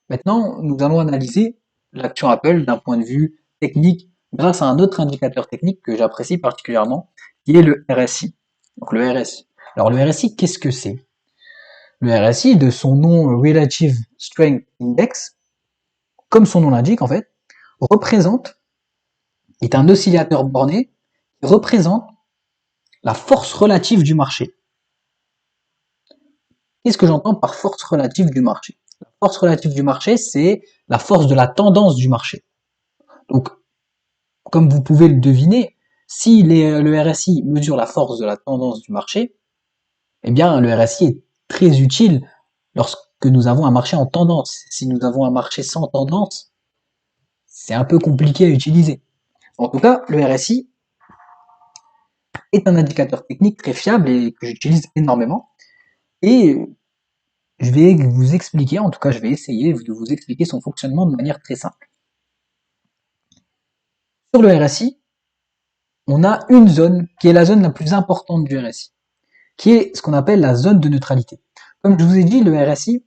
Maintenant, nous allons analyser l'action Apple d'un point de vue technique grâce à un autre indicateur technique que j'apprécie particulièrement, qui est le RSI. Donc le RSI. Alors le RSI, qu'est-ce que c'est? Le RSI, de son nom Relative Strength Index, comme son nom l'indique en fait, est un oscillateur borné qui représente la force relative du marché. Qu'est-ce que j'entends par force relative du marché? La force relative du marché, c'est la force de la tendance du marché. Donc, comme vous pouvez le deviner, si le RSI mesure la force de la tendance du marché, eh bien, le RSI est très utile lorsque nous avons un marché en tendance. Si nous avons un marché sans tendance, c'est un peu compliqué à utiliser. En tout cas, le RSI est un indicateur technique très fiable et que j'utilise énormément. Et je vais vous expliquer, en tout cas je vais essayer de vous expliquer son fonctionnement de manière très simple. Sur le RSI, on a une zone qui est la zone la plus importante du RSI, qui est ce qu'on appelle la zone de neutralité. Comme je vous ai dit, le RSI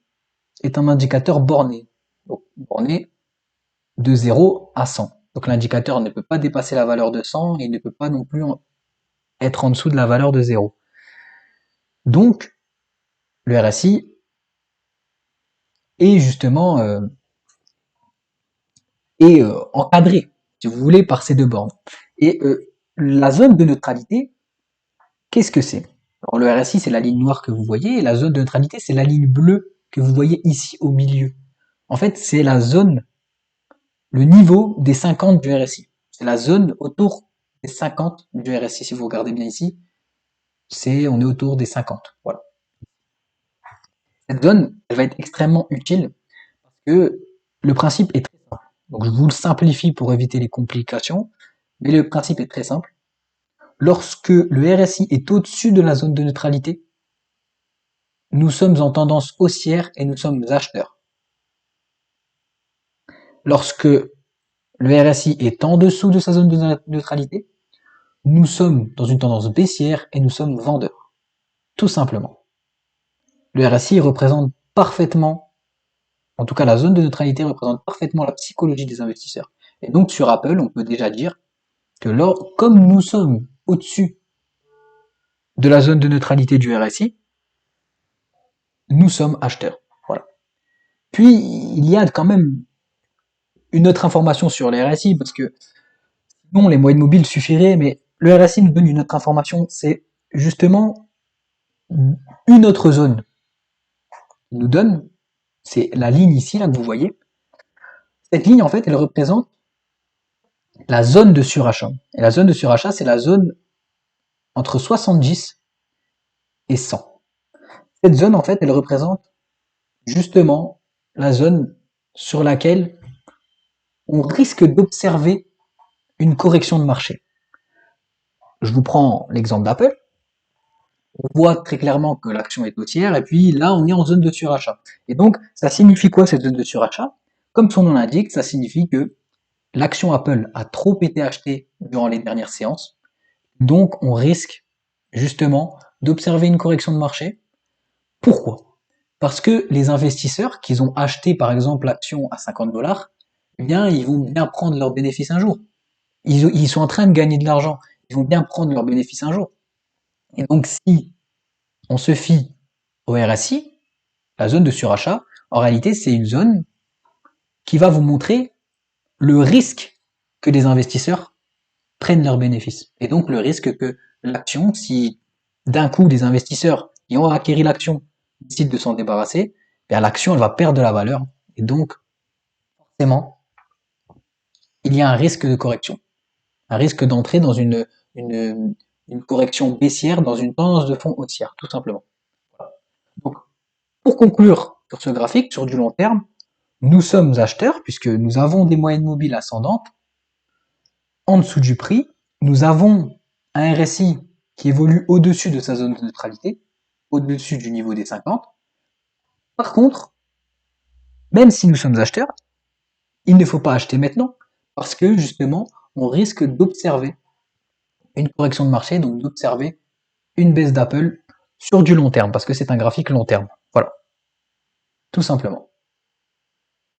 est un indicateur borné, donc borné de 0 à 100. Donc l'indicateur ne peut pas dépasser la valeur de 100 et il ne peut pas non plus être en dessous de la valeur de 0. Donc le RSI est justement encadré, si vous voulez, par ces deux bornes. Et la zone de neutralité, qu'est-ce que c'est? Alors le RSI, c'est la ligne noire que vous voyez, et la zone de neutralité, c'est la ligne bleue que vous voyez ici au milieu. En fait, c'est la zone, le niveau des 50 du RSI. C'est la zone autour des 50 du RSI. Si vous regardez bien ici, on est autour des 50. Voilà. Cette zone, elle va être extrêmement utile parce que le principe est très simple. Donc je vous le simplifie pour éviter les complications, mais le principe est très simple. Lorsque le RSI est au-dessus de la zone de neutralité, nous sommes en tendance haussière et nous sommes acheteurs. Lorsque le RSI est en dessous de sa zone de neutralité, nous sommes dans une tendance baissière et nous sommes vendeurs. Tout simplement. Le RSI représente parfaitement, en tout cas la zone de neutralité représente parfaitement la psychologie des investisseurs. Et donc sur Apple, on peut déjà dire que comme nous sommes au-dessus de la zone de neutralité du RSI, nous sommes acheteurs. Voilà. Puis il y a quand même une autre information sur les RSI, parce que sinon les moyennes mobiles suffiraient, mais le RSI nous donne une autre information, c'est justement une autre zone. Il nous donne, c'est la ligne ici, là que vous voyez. Cette ligne, en fait, elle représente la zone de surachat. Et la zone de surachat, c'est la zone entre 70 et 100. Cette zone, en fait, elle représente justement la zone sur laquelle on risque d'observer une correction de marché. Je vous prends l'exemple d'Apple. On voit très clairement que l'action est haussière, et puis là, on est en zone de surachat. Et donc, ça signifie quoi cette zone de surachat? Comme son nom l'indique, ça signifie que l'action Apple a trop été achetée durant les dernières séances, donc on risque justement d'observer une correction de marché. Pourquoi? Parce que les investisseurs qui ont acheté par exemple l'action à 50 $, eh bien, ils vont bien prendre leurs bénéfices un jour. Ils sont en train de gagner de l'argent, ils vont bien prendre leurs bénéfices un jour. Et donc si on se fie au RSI, la zone de surachat, en réalité c'est une zone qui va vous montrer le risque que les investisseurs prennent leurs bénéfices. Et donc le risque que l'action, si d'un coup des investisseurs qui ont acquis l'action décident de s'en débarrasser, bien l'action elle va perdre de la valeur. Et donc forcément, il y a un risque de correction. Un risque d'entrer dans une, une correction baissière, dans une tendance de fond haussière, tout simplement. Donc, pour conclure sur ce graphique, sur du long terme, nous sommes acheteurs puisque nous avons des moyennes mobiles ascendantes en dessous du prix. Nous avons un RSI qui évolue au-dessus de sa zone de neutralité, au-dessus du niveau des 50. Par contre, même si nous sommes acheteurs, il ne faut pas acheter maintenant parce que justement, on risque d'observer une correction de marché, donc d'observer une baisse d'Apple sur du long terme parce que c'est un graphique long terme. Voilà, tout simplement.